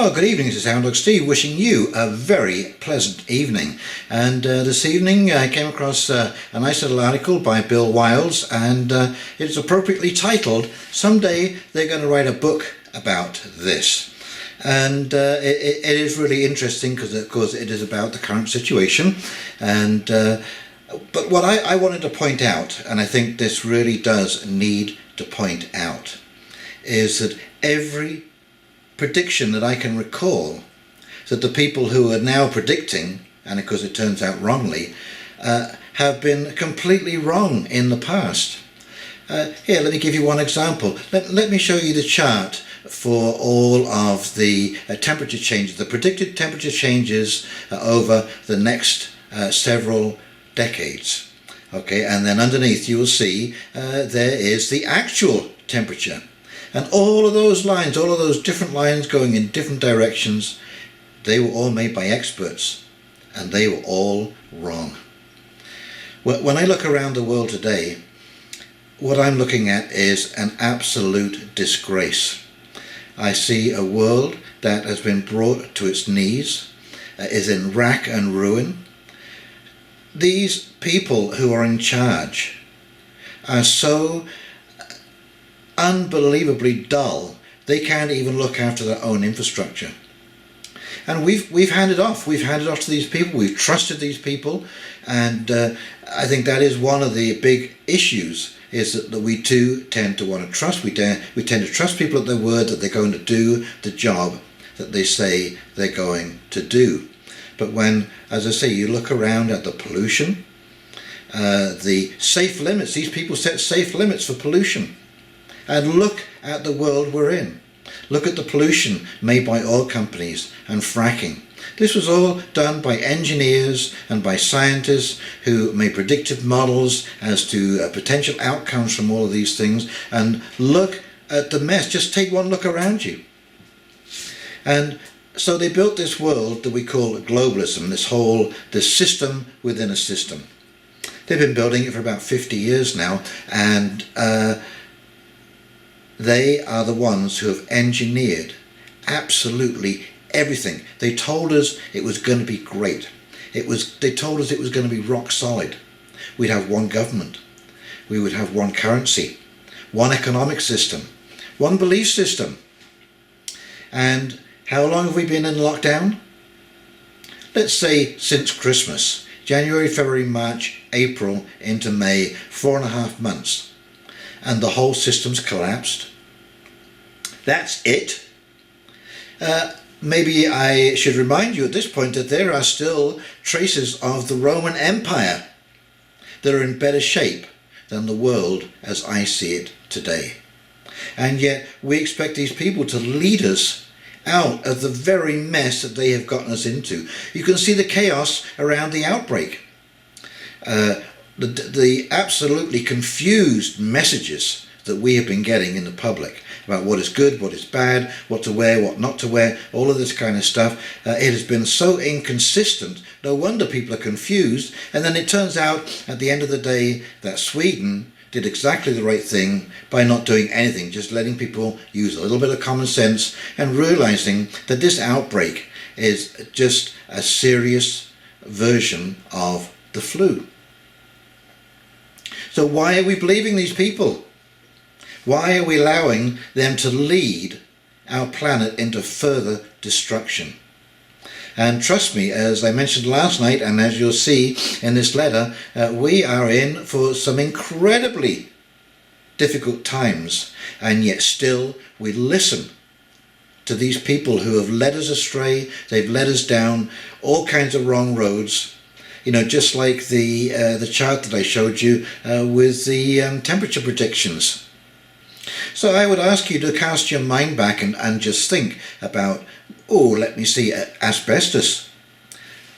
Well, good evening, this is Hound Dog Steve, wishing you a very pleasant evening. And this evening I came across a nice little article by Bill Wiles, and it's appropriately titled, "Someday They're Going to Write a Book About This." And it is really interesting because, of course, it is about the current situation. And but what I wanted to point out, and I think this really does need to point out, is that every prediction that I can recall that the people who are now predicting, and of course it turns out wrongly, have been completely wrong in the past. Here, let me give you one example. Let me show you the chart for all of the temperature changes, the predicted temperature changes over the next several decades. Okay, and then underneath you will see there is the actual temperature. And all of those lines, all of those different lines going in different directions, they were all made by experts, and they were all wrong. When I look around the world today, what I'm looking at is an absolute disgrace. I see a world that has been brought to its knees, is in rack and ruin. These people who are in charge are so unbelievably dull, they can't even look after their own infrastructure. And we've handed off to these people. We've trusted these people, and I think that is one of the big issues, is that we too tend to want to trust. We tend to trust people at their word that they're going to do the job that they say they're going to do. But when, as I say, you look around at the pollution, the safe limits, these people set safe limits for pollution. And look at the world we're in. Look at the pollution made by oil companies and fracking. This was all done by engineers and by scientists who made predictive models as to potential outcomes from all of these things. And look at the mess. Just take one look around you. And so they built this world that we call globalism, this system within a system. They've been building it for about 50 years now, and they are the ones who have engineered absolutely everything. They told us it was going to be great. They told us it was going to be rock solid. We'd have one government. We would have one currency, one economic system, one belief system. And how long have we been in lockdown? Let's say since Christmas. January, February, March, April into May, 4.5 months. And the whole system's collapsed. That's it. Maybe I should remind you at this point that there are still traces of the Roman Empire that are in better shape than the world as I see it today. And yet we expect these people to lead us out of the very mess that they have gotten us into. You can see the chaos around the outbreak. The absolutely confused messages that we have been getting in the public about what is good, what is bad, what to wear, what not to wear, all of this kind of stuff. It has been so inconsistent, no wonder people are confused. And then it turns out at the end of the day that Sweden did exactly the right thing by not doing anything, just letting people use a little bit of common sense and realizing that this outbreak is just a serious version of the flu. So why are we believing these people? Why are we allowing them to lead our planet into further destruction? And trust me, as I mentioned last night, and as you'll see in this letter, we are in for some incredibly difficult times, and yet still we listen to these people who have led us astray. They've led us down all kinds of wrong roads. You know, just like the chart that I showed you with the temperature predictions. So I would ask you to cast your mind back and just think about, let me see, asbestos.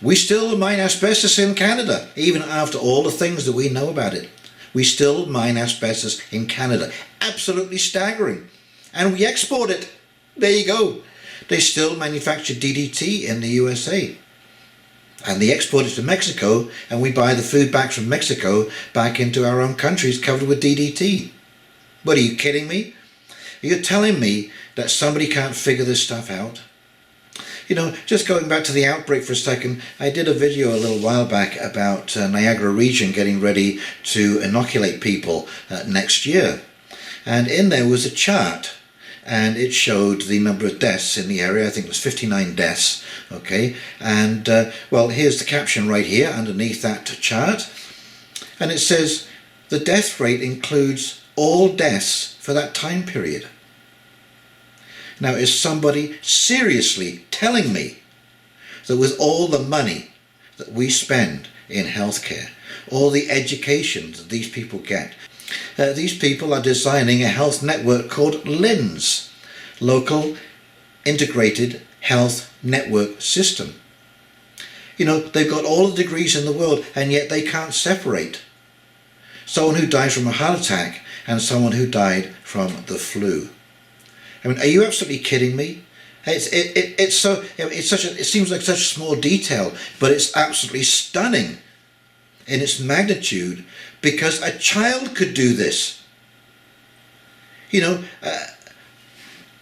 We still mine asbestos in Canada, even after all the things that we know about it. We still mine asbestos in Canada. Absolutely staggering. And we export it. There you go. They still manufacture DDT in the USA. And they export it to Mexico, and we buy the food back from Mexico back into our own countries covered with DDT. What, are you kidding me? Are you telling me that somebody can't figure this stuff out? You know, just going back to the outbreak for a second, I did a video a little while back about Niagara region getting ready to inoculate people next year. And in there was a chart, and it showed the number of deaths in the area. I think it was 59 deaths, okay? And, well, here's the caption right here underneath that chart. And it says, the death rate includes all deaths for that time period. Now, is somebody seriously telling me that with all the money that we spend in healthcare, all the education that these people get, these people are designing a health network called LINS, Local Integrated Health Network System. You know, they've got all the degrees in the world, and yet they can't separate someone who died from a heart attack and someone who died from the flu. I mean, are you absolutely kidding me? It seems like such a small detail, but it's absolutely stunning in its magnitude, because a child could do this. You know,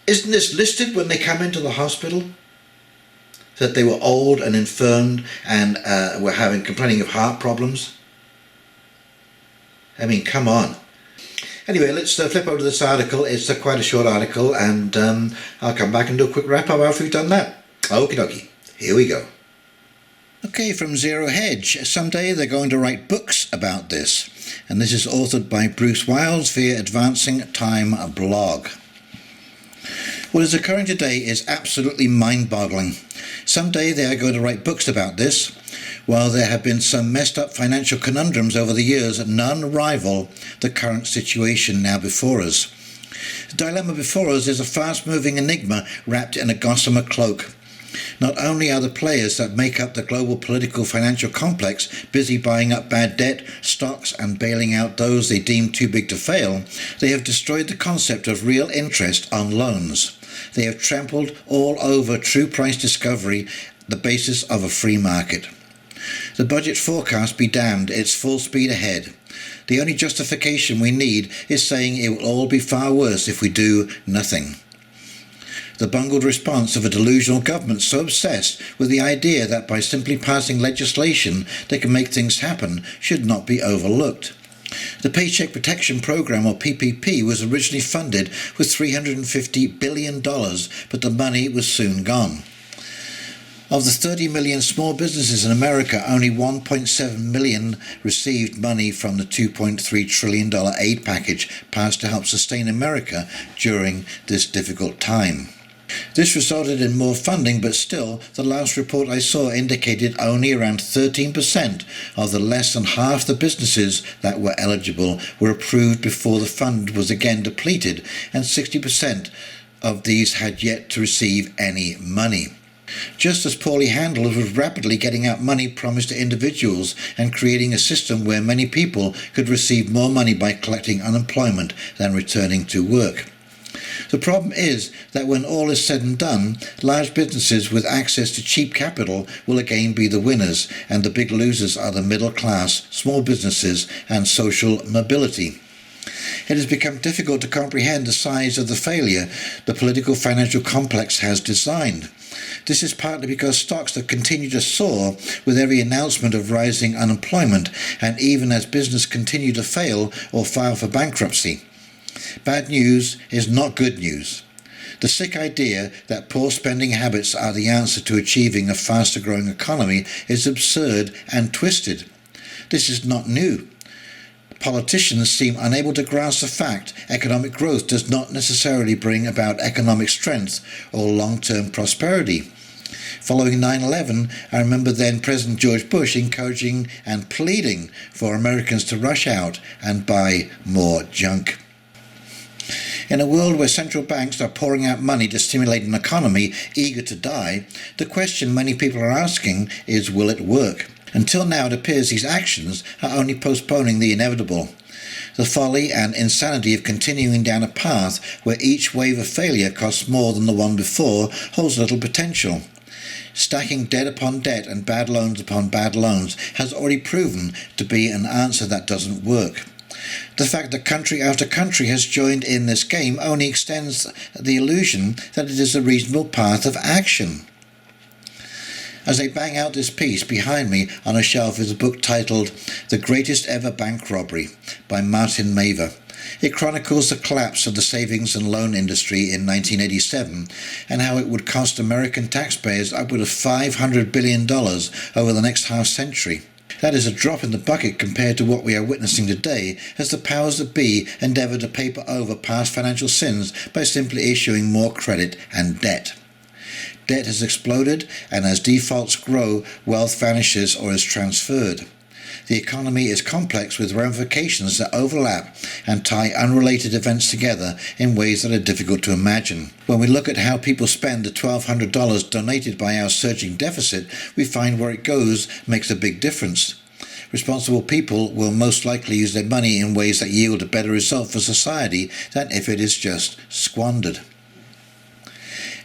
isn't this listed when they come into the hospital? That they were old and infirmed and were complaining of heart problems? I mean, come on. Anyway, let's flip over to this article. It's quite a short article, and I'll come back and do a quick wrap up after we've done that. Okie dokie, here we go. Okay, from Zero Hedge. Someday they're going to write books about this, and this is authored by Bruce Wiles via Advancing Time blog. What is occurring today is absolutely mind-boggling. Someday they are going to write books about this. While there have been some messed up financial conundrums over the years, none rival the current situation now before us. The dilemma before us is a fast-moving enigma wrapped in a gossamer cloak. Not only are the players that make up the global political financial complex busy buying up bad debt, stocks and bailing out those they deem too big to fail, they have destroyed the concept of real interest on loans. They have trampled all over true price discovery, the basis of a free market. The budget forecast be damned, it's full speed ahead. The only justification we need is saying it will all be far worse if we do nothing. The bungled response of a delusional government so obsessed with the idea that by simply passing legislation they can make things happen should not be overlooked. The Paycheck Protection Program, or PPP, was originally funded with $350 billion, but the money was soon gone. Of the 30 million small businesses in America, only 1.7 million received money from the $2.3 trillion aid package passed to help sustain America during this difficult time. This resulted in more funding, but still, the last report I saw indicated only around 13% of the less than half the businesses that were eligible were approved before the fund was again depleted, and 60% of these had yet to receive any money. Just as poorly handled was rapidly getting out money promised to individuals and creating a system where many people could receive more money by collecting unemployment than returning to work. The problem is that when all is said and done, large businesses with access to cheap capital will again be the winners, and the big losers are the middle class, small businesses and social mobility. It has become difficult to comprehend the size of the failure the political financial complex has designed. This is partly because stocks have continued to soar with every announcement of rising unemployment, and even as business continue to fail or file for bankruptcy. Bad news is not good news. The sick idea that poor spending habits are the answer to achieving a faster growing economy is absurd and twisted. This is not new. Politicians seem unable to grasp the fact economic growth does not necessarily bring about economic strength or long-term prosperity. Following 9/11, I remember then President George Bush encouraging and pleading for Americans to rush out and buy more junk. In a world where central banks are pouring out money to stimulate an economy eager to die, the question many people are asking is, will it work? Until now, it appears these actions are only postponing the inevitable. The folly and insanity of continuing down a path where each wave of failure costs more than the one before holds little potential. Stacking debt upon debt and bad loans upon bad loans has already proven to be an answer that doesn't work. The fact that country after country has joined in this game only extends the illusion that it is a reasonable path of action. As they bang out this piece, behind me on a shelf is a book titled The Greatest Ever Bank Robbery by Martin Maver. It chronicles the collapse of the savings and loan industry in 1987 and how it would cost American taxpayers upward of $500 billion over the next half century. That is a drop in the bucket compared to what we are witnessing today as the powers that be endeavour to paper over past financial sins by simply issuing more credit and debt. Debt has exploded, and as defaults grow, wealth vanishes or is transferred. The economy is complex with ramifications that overlap and tie unrelated events together in ways that are difficult to imagine. When we look at how people spend the $1,200 donated by our surging deficit, we find where it goes makes a big difference. Responsible people will most likely use their money in ways that yield a better result for society than if it is just squandered.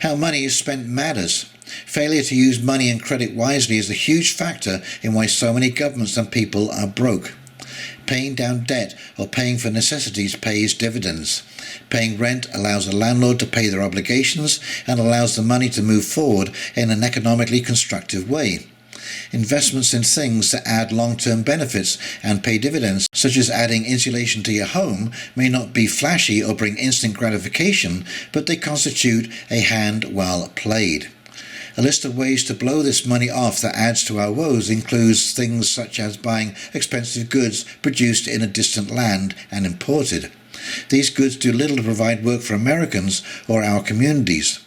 How money is spent matters. Failure to use money and credit wisely is a huge factor in why so many governments and people are broke. Paying down debt or paying for necessities pays dividends. Paying rent allows a landlord to pay their obligations and allows the money to move forward in an economically constructive way. Investments in things that add long-term benefits and pay dividends, such as adding insulation to your home, may not be flashy or bring instant gratification, but they constitute a hand well played. A list of ways to blow this money off that adds to our woes includes things such as buying expensive goods produced in a distant land and imported. These goods do little to provide work for Americans or our communities.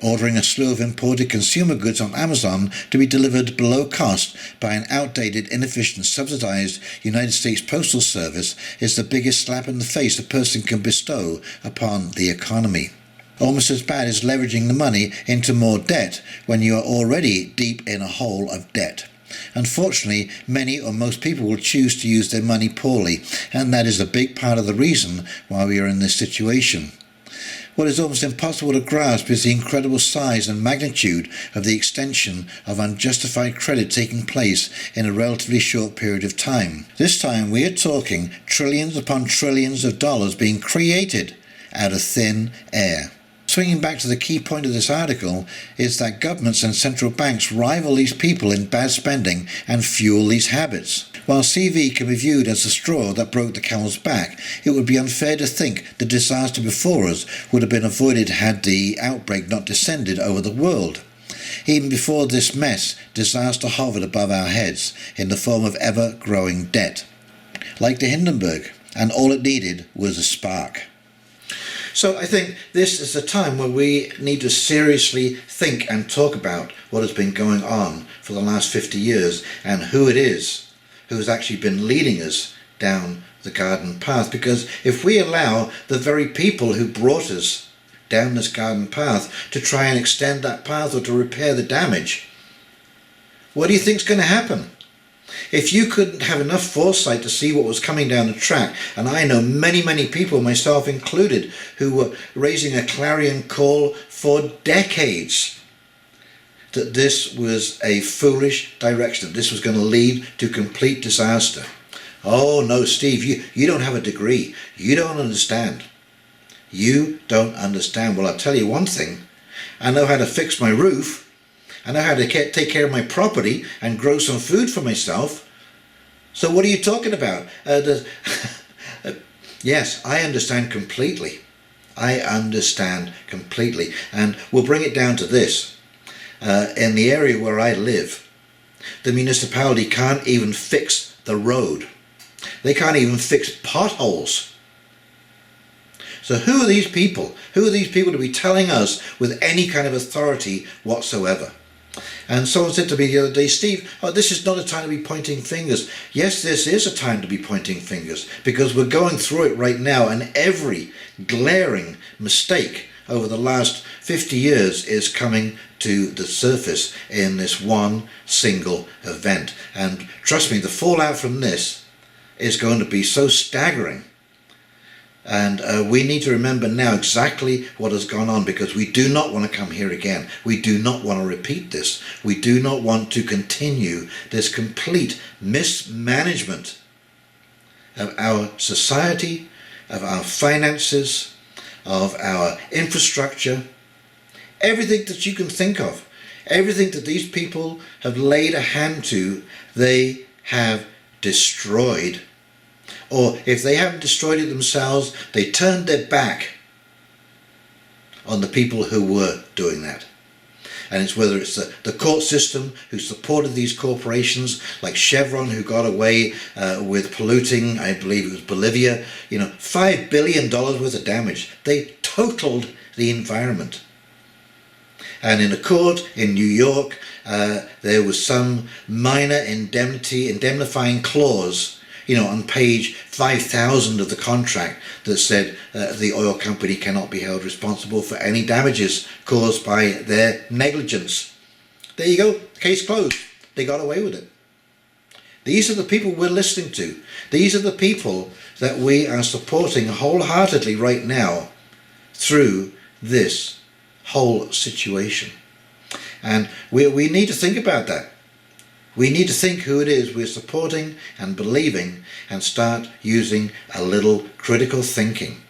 Ordering a slew of imported consumer goods on Amazon to be delivered below cost by an outdated, inefficient, subsidized United States Postal Service is the biggest slap in the face a person can bestow upon the economy. Almost as bad as leveraging the money into more debt when you are already deep in a hole of debt. Unfortunately, many or most people will choose to use their money poorly, and that is a big part of the reason why we are in this situation. What is almost impossible to grasp is the incredible size and magnitude of the extension of unjustified credit taking place in a relatively short period of time. This time we are talking trillions upon trillions of dollars being created out of thin air. Swinging back to the key point of this article is that governments and central banks rival these people in bad spending and fuel these habits. While CV can be viewed as the straw that broke the camel's back, it would be unfair to think the disaster before us would have been avoided had the outbreak not descended over the world. Even before this mess, disaster hovered above our heads in the form of ever-growing debt, like the Hindenburg, and all it needed was a spark. So I think this is a time where we need to seriously think and talk about what has been going on for the last 50 years and who it is who has actually been leading us down the garden path. Because if we allow the very people who brought us down this garden path to try and extend that path or to repair the damage, what do you think is going to happen? If you couldn't have enough foresight to see what was coming down the track, and I know many people, myself included, who were raising a clarion call for decades that this was a foolish direction, that this was going to lead to complete disaster. Oh no, Steve, you don't have a degree. You don't understand. You don't understand. Well, I'll tell you one thing. I know how to fix my roof. I know how to take care of my property and grow some food for myself. So what are you talking about? Yes, I understand completely. I understand completely. And we'll bring it down to this. In the area where I live, the municipality can't even fix the road. They can't even fix potholes. So who are these people? Who are these people to be telling us with any kind of authority whatsoever? And someone said to me the other day, Steve, this is not a time to be pointing fingers. Yes, this is a time to be pointing fingers, because we're going through it right now, and every glaring mistake over the last 50 years is coming to the surface in this one single event. And trust me, the fallout from this is going to be so staggering. And we need to remember now exactly what has gone on, because we do not want to come here again. We do not want to repeat this. We do not want to continue this complete mismanagement of our society, of our finances, of our infrastructure, everything that you can think of. Everything that these people have laid a hand to, they have destroyed. Or if they haven't destroyed it themselves, they turned their back on the people who were doing that. And it's whether it's the court system who supported these corporations like Chevron, who got away with polluting, I believe it was Bolivia, $5 billion worth of damage. They totaled the environment. And in a court in New York, there was some minor indemnifying clause, on page 5,000 of the contract that said the oil company cannot be held responsible for any damages caused by their negligence. There you go, case closed. They got away with it. These are the people we're listening to. These are the people that we are supporting wholeheartedly right now through this whole situation. And we need to think about that. We need to think who it is we're supporting and believing, and start using a little critical thinking.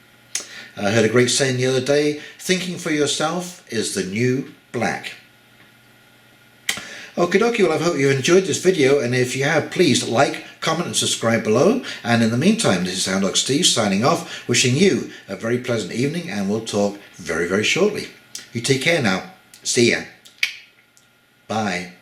I heard a great saying the other day, thinking for yourself is the new black. Okie dokie, well, I hope you enjoyed this video, and if you have, please like, comment and subscribe below. And in the meantime, this is Sound Dog Steve signing off, wishing you a very pleasant evening, and we'll talk very, very shortly. You take care now. See ya. Bye.